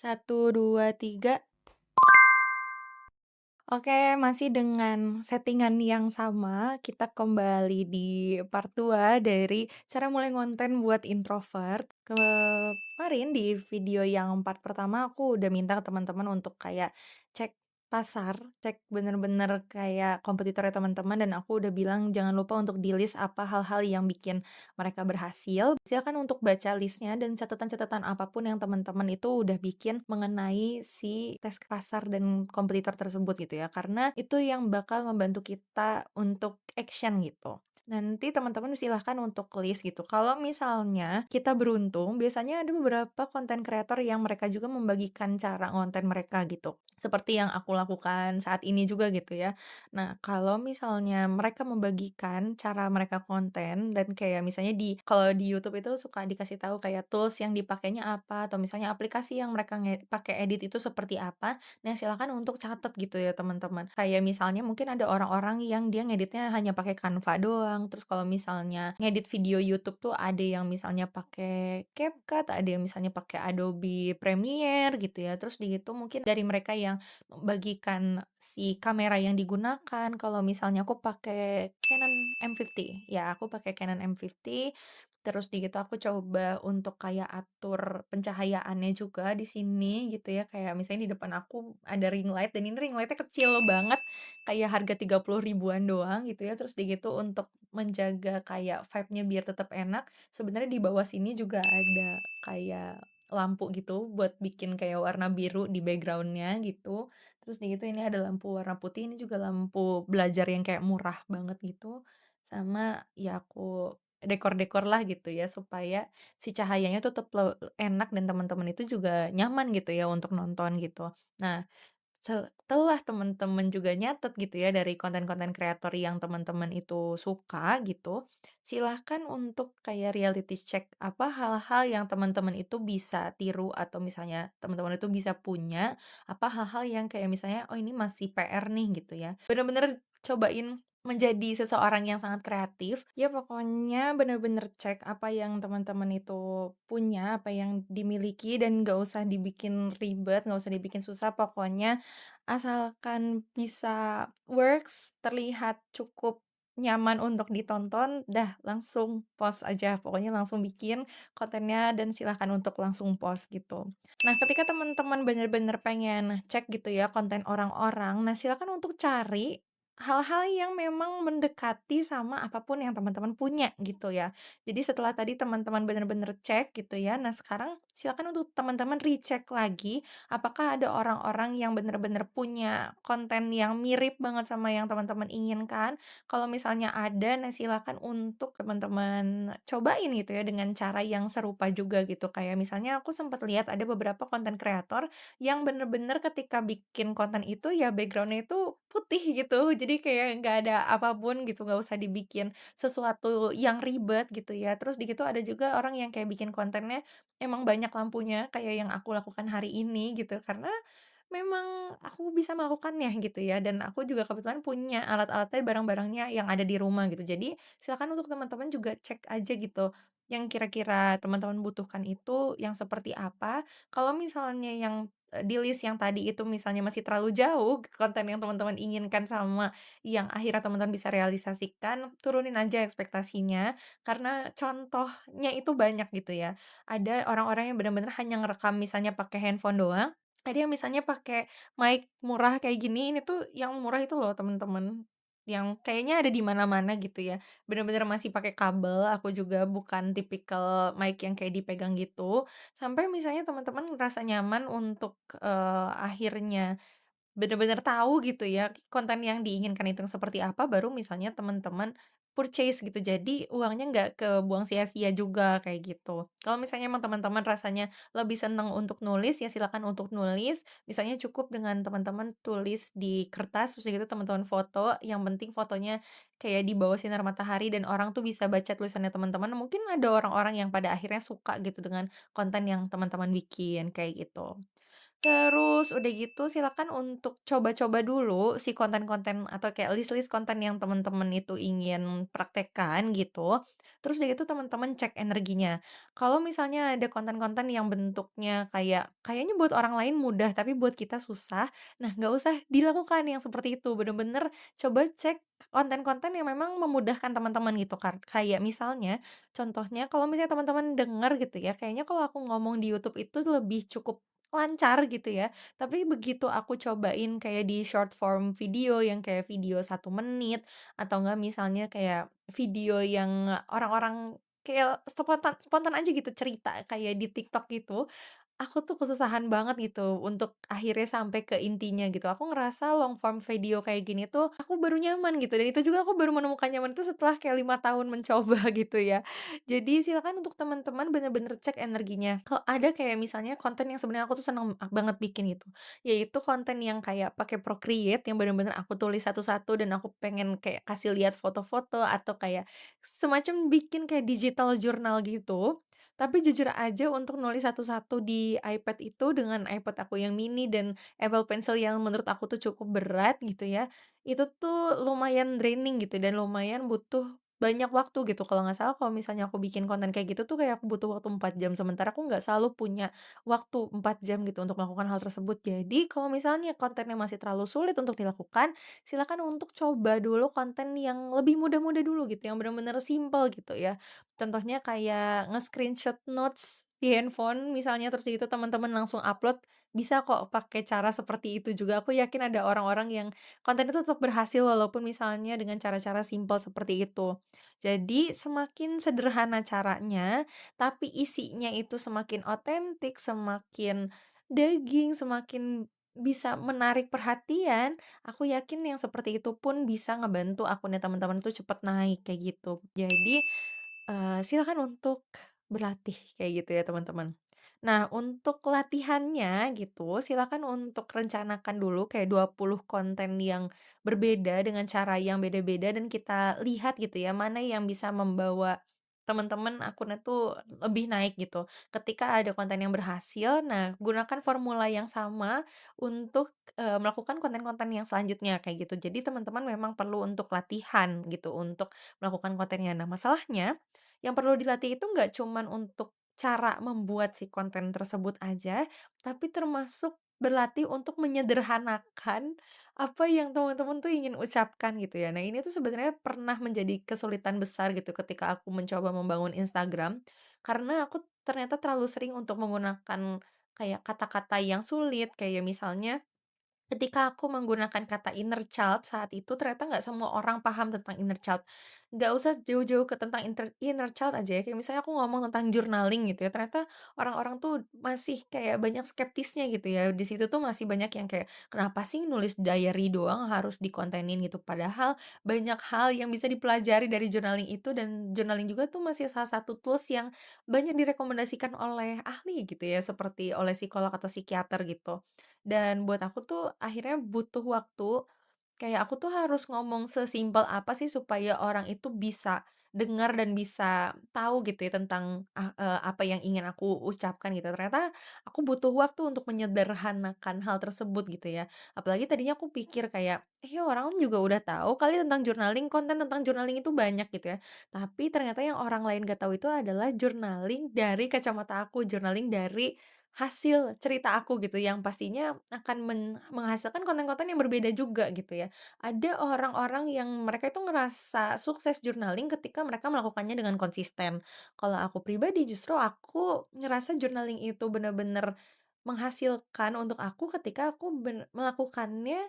Satu 2 3. Oke, masih dengan settingan yang sama, kita kembali di part 2 dari cara mulai konten buat introvert. Kemarin di video yang part pertama aku udah minta ke teman-teman untuk kayak cek pasar, cek bener-bener kayak kompetitornya teman-teman dan aku udah bilang jangan lupa untuk di-list apa hal-hal yang bikin mereka berhasil. Silakan untuk baca listnya dan catatan-catatan apapun yang teman-teman itu udah bikin mengenai si tes pasar dan kompetitor tersebut gitu ya. Karena itu yang bakal membantu kita untuk action gitu. Nanti teman-teman silahkan untuk list gitu. Kalau misalnya kita beruntung, biasanya ada beberapa konten kreator yang mereka juga membagikan cara konten mereka gitu. Seperti yang aku lakukan saat ini juga gitu ya. Nah, kalau misalnya mereka membagikan cara mereka konten dan kayak misalnya kalau di YouTube itu suka dikasih tahu kayak tools yang dipakainya apa atau misalnya aplikasi yang mereka pakai edit itu seperti apa. Nah, silakan untuk catat gitu ya teman-teman. Kayak misalnya mungkin ada orang-orang yang dia ngeditnya hanya pakai Canva doang. Terus kalau misalnya ngedit video YouTube tuh ada yang misalnya pakai CapCut, ada yang misalnya pakai Adobe Premiere gitu ya. Terus di gitu mungkin dari mereka yang membagikan si kamera yang digunakan. Kalau misalnya aku pakai Canon M50, ya aku pakai Canon M50. Terus di gitu aku coba untuk kayak atur pencahayaannya juga di sini gitu ya. Kayak misalnya di depan aku ada ring light dan ini ring lightnya kecil banget, kayak harga 30 ribuan doang gitu ya. Terus di gitu untuk menjaga kayak vibe-nya biar tetap enak, sebenarnya di bawah sini juga ada kayak lampu gitu buat bikin kayak warna biru di backgroundnya gitu. Terus di gitu ini ada lampu warna putih, ini juga lampu belajar yang kayak murah banget gitu. Sama ya aku dekor-dekor lah gitu ya supaya si cahayanya tuh tetep enak dan teman-teman itu juga nyaman gitu ya untuk nonton gitu. Nah, setelah teman-teman juga nyatet gitu ya dari konten-konten kreator yang teman-teman itu suka gitu, silahkan untuk kayak reality check apa hal-hal yang teman-teman itu bisa tiru atau misalnya teman-teman itu bisa punya, apa hal-hal yang kayak misalnya, "Oh ini masih PR nih," gitu ya. Bener-bener cobain menjadi seseorang yang sangat kreatif, ya pokoknya bener-bener cek apa yang teman-teman itu punya, apa yang dimiliki dan nggak usah dibikin ribet, nggak usah dibikin susah, pokoknya asalkan bisa works, terlihat cukup nyaman untuk ditonton, dah langsung post aja, pokoknya langsung bikin kontennya dan silahkan untuk langsung post gitu. Nah, ketika teman-teman bener-bener pengen cek gitu ya konten orang-orang, nah silakan untuk cari hal-hal yang memang mendekati sama apapun yang teman-teman punya gitu ya. Jadi setelah tadi teman-teman bener-bener cek gitu ya, nah sekarang silakan untuk teman-teman recheck lagi apakah ada orang-orang yang bener-bener punya konten yang mirip banget sama yang teman-teman inginkan? Kalau misalnya ada, nah silakan untuk teman-teman cobain gitu ya dengan cara yang serupa juga gitu. Kayak misalnya aku sempat lihat ada beberapa konten kreator yang bener-bener ketika bikin konten itu ya backgroundnya itu putih gitu. Jadi kayak nggak ada apapun gitu, nggak usah dibikin sesuatu yang ribet gitu ya. Terus di gitu ada juga orang yang kayak bikin kontennya emang banyak lampunya kayak yang aku lakukan hari ini gitu, karena memang aku bisa melakukannya gitu ya, dan aku juga kebetulan punya alat-alatnya, barang-barangnya yang ada di rumah gitu. Jadi silakan untuk teman-teman juga cek aja gitu, yang kira-kira teman-teman butuhkan itu yang seperti apa. Kalau misalnya yang, di list yang tadi itu misalnya masih terlalu jauh konten yang teman-teman inginkan sama yang akhirnya teman-teman bisa realisasikan, turunin aja ekspektasinya, karena contohnya itu banyak gitu ya. Ada orang-orang yang benar-benar hanya ngerekam misalnya pakai handphone doang, ada yang misalnya pakai mic murah kayak gini, ini tuh yang murah itu loh temen-temen, yang kayaknya ada di mana-mana gitu ya, bener-bener masih pakai kabel, aku juga bukan tipikal mic yang kayak dipegang gitu, sampai misalnya teman-teman ngerasa nyaman untuk, akhirnya bener-bener tahu gitu ya, konten yang diinginkan itu yang seperti apa, baru misalnya teman-teman purchase gitu. Jadi uangnya nggak kebuang sia-sia juga, kayak gitu. Kalau misalnya emang teman-teman rasanya lebih seneng untuk nulis, ya silakan untuk nulis. Misalnya cukup dengan teman-teman tulis di kertas, terus gitu teman-teman foto, yang penting fotonya kayak di bawah sinar matahari dan orang tuh bisa baca tulisannya teman-teman. Mungkin ada orang-orang yang pada akhirnya suka gitu dengan konten yang teman-teman bikin, kayak gitu. Terus udah gitu silakan untuk coba-coba dulu si konten-konten atau kayak list-list konten yang teman-teman itu ingin praktekkan gitu. Terus dari itu teman-teman cek energinya. Kalau misalnya ada konten-konten yang bentuknya kayaknya buat orang lain mudah, tapi buat kita susah, nah nggak usah dilakukan yang seperti itu. Bener-bener coba cek konten-konten yang memang memudahkan teman-teman gitu kan. Kayak misalnya, contohnya kalau misalnya teman-teman denger gitu ya, kayaknya kalau aku ngomong di YouTube itu lebih cukup lancar gitu ya. Tapi begitu aku cobain kayak di short form video yang kayak video 1 menit, atau enggak misalnya kayak video yang orang-orang kayak spontan spontan aja gitu cerita kayak di TikTok gitu, aku tuh kesusahan banget gitu untuk akhirnya sampai ke intinya gitu. Aku ngerasa long form video kayak gini tuh aku baru nyaman gitu dan itu juga aku baru menemukan nyaman itu setelah kayak 5 tahun mencoba gitu ya. Jadi silakan untuk teman-teman bener-bener cek energinya. Kalau ada kayak misalnya konten yang sebenarnya aku tuh seneng banget bikin itu, yaitu konten yang kayak pakai Procreate yang bener-bener aku tulis satu-satu dan aku pengen kayak kasih lihat foto-foto atau kayak semacam bikin kayak digital journal gitu. Tapi jujur aja untuk nulis satu-satu di iPad itu dengan iPad aku yang mini dan Apple Pencil yang menurut aku tuh cukup berat gitu ya, itu tuh lumayan draining gitu dan lumayan butuh banyak waktu gitu. Kalau nggak salah kalau misalnya aku bikin konten kayak gitu tuh kayak aku butuh waktu 4 jam, sementara aku nggak selalu punya waktu 4 jam gitu untuk melakukan hal tersebut. Jadi kalau misalnya kontennya masih terlalu sulit untuk dilakukan, silakan untuk coba dulu konten yang lebih mudah-mudah dulu gitu, yang bener-bener simple gitu ya. Contohnya kayak nge-screenshot notes di handphone misalnya, terus itu teman-teman langsung upload, bisa kok pakai cara seperti itu juga. Aku yakin ada orang-orang yang konten itu tetap berhasil walaupun misalnya dengan cara-cara simpel seperti itu. Jadi semakin sederhana caranya, tapi isinya itu semakin otentik, semakin daging, semakin bisa menarik perhatian, aku yakin yang seperti itu pun bisa ngebantu akunnya teman-teman tuh cepet naik, kayak gitu. Jadi silakan untuk berlatih kayak gitu ya teman-teman. Nah untuk latihannya gitu, silakan untuk rencanakan dulu kayak 20 konten yang berbeda dengan cara yang beda-beda dan kita lihat gitu ya, mana yang bisa membawa teman-teman akunnya tuh lebih naik gitu. Ketika ada konten yang berhasil, nah gunakan formula yang sama untuk, melakukan konten-konten yang selanjutnya kayak gitu. Jadi teman-teman memang perlu untuk latihan gitu untuk melakukan kontennya. Nah masalahnya yang perlu dilatih itu nggak cuman untuk cara membuat si konten tersebut aja, tapi termasuk berlatih untuk menyederhanakan apa yang teman-teman tuh ingin ucapkan gitu ya. Nah ini tuh sebenarnya pernah menjadi kesulitan besar gitu ketika aku mencoba membangun Instagram, karena aku ternyata terlalu sering untuk menggunakan kayak kata-kata yang sulit, kayak misalnya ketika aku menggunakan kata inner child saat itu ternyata nggak semua orang paham tentang inner child. Nggak usah jauh-jauh ke tentang inner child aja ya, kayak misalnya aku ngomong tentang journaling gitu ya, ternyata orang-orang tuh masih kayak banyak skeptisnya gitu ya. Di situ tuh masih banyak yang kayak, "Kenapa sih nulis diary doang harus dikontenin gitu?" Padahal banyak hal yang bisa dipelajari dari journaling itu dan journaling juga tuh masih salah satu tools yang banyak direkomendasikan oleh ahli gitu ya, seperti oleh psikolog atau psikiater gitu. Dan buat aku tuh akhirnya butuh waktu, kayak aku tuh harus ngomong sesimpel apa sih supaya orang itu bisa dengar dan bisa tahu gitu ya tentang, apa yang ingin aku ucapkan gitu. Ternyata aku butuh waktu untuk menyederhanakan hal tersebut gitu ya. Apalagi tadinya aku pikir kayak, orang juga udah tahu kali tentang journaling, konten tentang journaling itu banyak gitu ya." Tapi ternyata yang orang lain gak tahu itu adalah journaling dari kacamata aku, journaling dari hasil cerita aku gitu, yang pastinya akan menghasilkan konten-konten yang berbeda juga gitu ya. Ada orang-orang yang mereka itu ngerasa sukses journaling ketika mereka melakukannya dengan konsisten. Kalau aku pribadi justru aku ngerasa journaling itu bener-bener menghasilkan untuk aku ketika aku melakukannya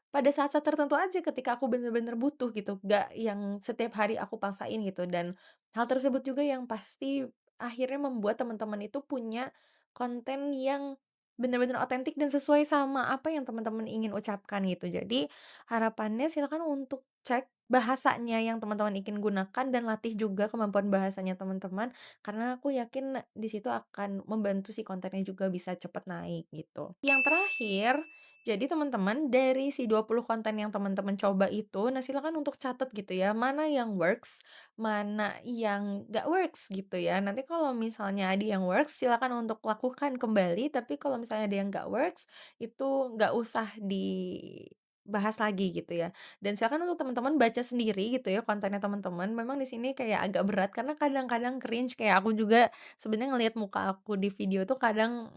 pada saat-saat tertentu aja, ketika aku bener-bener butuh gitu, gak yang setiap hari aku paksain gitu. Dan hal tersebut juga yang pasti akhirnya membuat teman-teman itu punya konten yang bener-bener otentik dan sesuai sama apa yang teman-teman ingin ucapkan gitu. Jadi harapannya silakan untuk cek bahasanya yang teman-teman ingin gunakan dan latih juga kemampuan bahasanya teman-teman, karena aku yakin di situ akan membantu si kontennya juga bisa cepet naik gitu. Yang terakhir, jadi teman-teman dari si 20 konten yang teman-teman coba itu, nah silakan untuk catat gitu ya, mana yang works, mana yang nggak works gitu ya. Nanti kalau misalnya ada yang works, silakan untuk lakukan kembali, tapi kalau misalnya ada yang nggak works, itu nggak usah bahas lagi gitu ya. Dan silakan untuk teman-teman baca sendiri gitu ya kontennya teman-teman. Memang di sini kayak agak berat karena kadang-kadang cringe kayak aku juga sebenarnya ngelihat muka aku di video tuh kadang,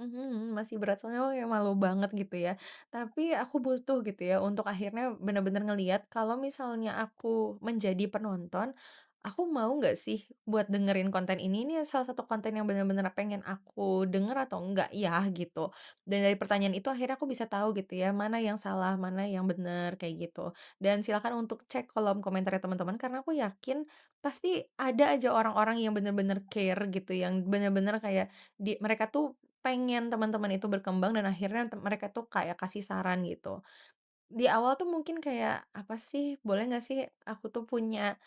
masih berat soalnya kayak malu banget gitu ya. Tapi aku butuh gitu ya untuk akhirnya bener-bener ngelihat kalau misalnya aku menjadi penonton, aku mau nggak sih buat dengerin konten ini salah satu konten yang bener-bener pengen aku denger atau enggak ya gitu. Dan dari pertanyaan itu akhirnya aku bisa tahu gitu ya, mana yang salah, mana yang benar, kayak gitu. Dan silakan untuk cek kolom komentarnya teman-teman, karena aku yakin pasti ada aja orang-orang yang benar-benar care gitu, yang benar-benar kayak mereka tuh pengen teman-teman itu berkembang dan akhirnya mereka tuh kayak kasih saran gitu. Di awal tuh mungkin kayak, "Apa sih, boleh nggak sih aku tuh punya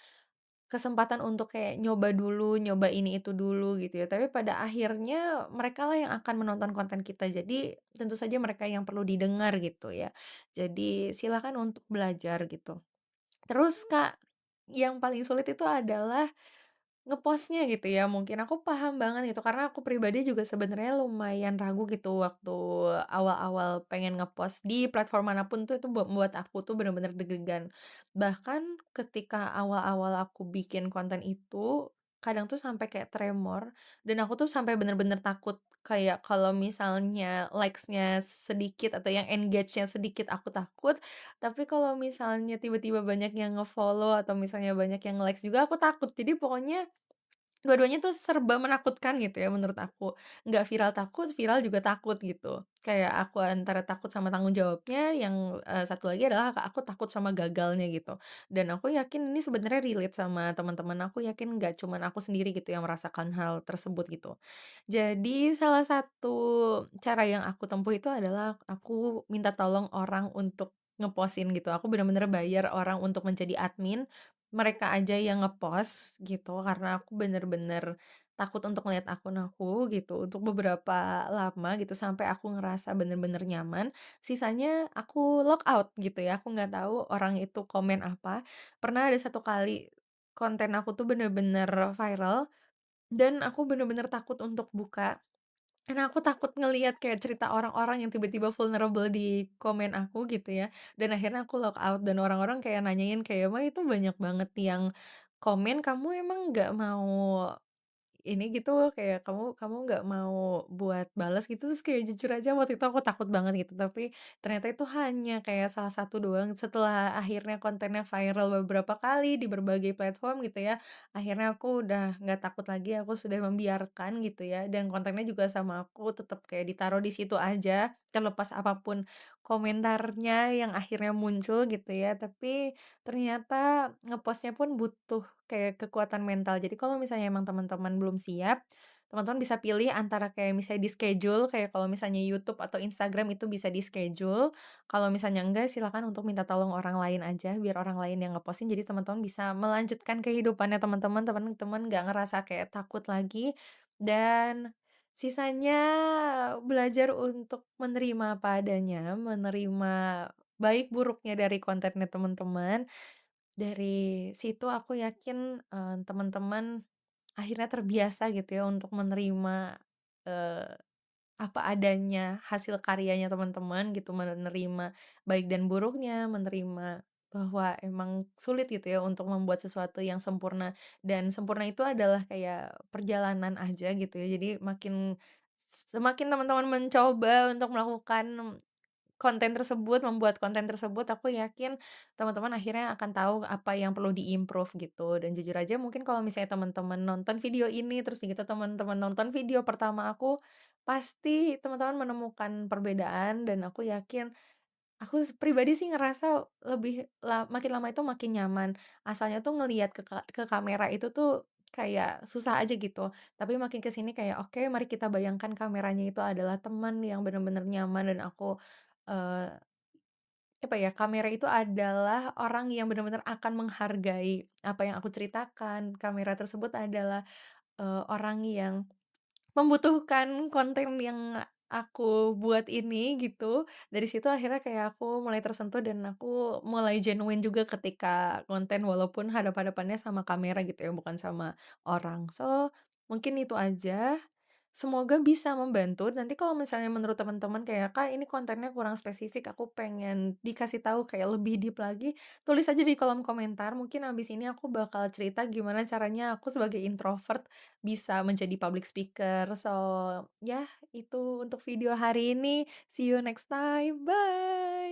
kesempatan untuk kayak nyoba dulu, nyoba ini itu dulu gitu ya, tapi pada akhirnya mereka lah yang akan menonton konten kita. Jadi tentu saja mereka yang perlu didengar gitu ya. Jadi silakan untuk belajar gitu. Terus Kak, yang paling sulit itu adalah ngepostnya gitu ya, mungkin aku paham banget gitu, karena aku pribadi juga sebenarnya lumayan ragu gitu waktu awal-awal pengen ngepost di platform manapun tuh itu membuat aku tuh bener-bener deg-degan. Bahkan ketika awal-awal aku bikin konten itu, kadang tuh sampai kayak tremor, dan aku tuh sampai bener-bener takut kayak kalau misalnya likes-nya sedikit atau yang engage-nya sedikit aku takut, tapi kalau misalnya tiba-tiba banyak yang nge-follow atau misalnya banyak yang likes juga aku takut. Jadi pokoknya dua-duanya tuh serba menakutkan gitu ya menurut aku. Nggak viral takut, viral juga takut gitu. Kayak aku antara takut sama tanggung jawabnya, yang, satu lagi adalah aku takut sama gagalnya gitu. Dan aku yakin ini sebenarnya relate sama teman-teman aku, yakin nggak cuman aku sendiri gitu yang merasakan hal tersebut gitu. Jadi salah satu cara yang aku tempuh itu adalah aku minta tolong orang untuk ngepostin gitu. Aku bener-bener bayar orang untuk menjadi admin, mereka aja yang ngepost gitu, karena aku bener-bener takut untuk ngelihat akun aku gitu, untuk beberapa lama gitu, sampai aku ngerasa bener-bener nyaman, sisanya aku log out gitu ya, aku nggak tahu orang itu komen apa. Pernah ada satu kali konten aku tuh bener-bener viral, dan aku bener-bener takut untuk buka, karena aku takut ngelihat kayak cerita orang-orang yang tiba-tiba vulnerable di komen aku gitu ya, dan akhirnya aku log out dan orang-orang kayak nanyain kayak, "Wah itu banyak banget yang komen, kamu emang nggak mau ini gitu, kayak kamu kamu nggak mau buat balas gitu?" Terus kayak jujur aja waktu itu aku takut banget gitu, tapi ternyata itu hanya kayak salah satu doang. Setelah akhirnya kontennya viral beberapa kali di berbagai platform gitu ya, akhirnya aku udah nggak takut lagi, aku sudah membiarkan gitu ya, dan kontennya juga sama aku tetap kayak ditaruh di situ aja, terlepas apapun komentarnya yang akhirnya muncul gitu ya. Tapi ternyata ngepost pun butuh kayak kekuatan mental. Jadi kalau misalnya emang teman-teman belum siap, teman-teman bisa pilih antara kayak misalnya di-schedule, kayak kalau misalnya YouTube atau Instagram itu bisa di-schedule, kalau misalnya enggak silakan untuk minta tolong orang lain aja, biar orang lain yang ngepostin, jadi teman-teman bisa melanjutkan kehidupannya teman-teman, teman-teman nggak ngerasa kayak takut lagi, dan sisanya belajar untuk menerima apa adanya, menerima baik buruknya dari kontennya teman-teman. Dari situ aku yakin, teman-teman akhirnya terbiasa gitu ya untuk menerima, eee, apa adanya hasil karyanya teman-teman gitu, menerima baik dan buruknya, menerima bahwa emang sulit gitu ya untuk membuat sesuatu yang sempurna, dan sempurna itu adalah kayak perjalanan aja gitu ya. Jadi semakin teman-teman mencoba untuk melakukan konten tersebut, membuat konten tersebut, aku yakin teman-teman akhirnya akan tahu apa yang perlu di-improve gitu. Dan jujur aja mungkin kalau misalnya teman-teman nonton video ini, terus gitu teman-teman nonton video pertama aku, pasti teman-teman menemukan perbedaan dan aku yakin aku pribadi sih ngerasa makin lama itu makin nyaman. Asalnya tuh ngelihat ke kamera itu tuh kayak susah aja gitu, tapi makin ke sini kayak, "Oke, mari kita bayangkan kameranya itu adalah teman yang benar-benar nyaman dan aku, eee, apa ya, kamera itu adalah orang yang benar-benar akan menghargai apa yang aku ceritakan. Kamera tersebut adalah, orang yang membutuhkan konten yang aku buat ini gitu. Dari situ akhirnya kayak aku mulai tersentuh dan aku mulai genuine juga ketika konten walaupun hadap-hadapannya sama kamera gitu ya, bukan sama orang. So, mungkin itu aja. Semoga bisa membantu, nanti kalau misalnya menurut teman-teman kayak, "Kak, ini kontennya kurang spesifik, aku pengen dikasih tahu kayak lebih deep lagi," tulis aja di kolom komentar, mungkin abis ini aku bakal cerita gimana caranya aku sebagai introvert bisa menjadi public speaker. So, ya itu untuk video hari ini, see you next time, bye.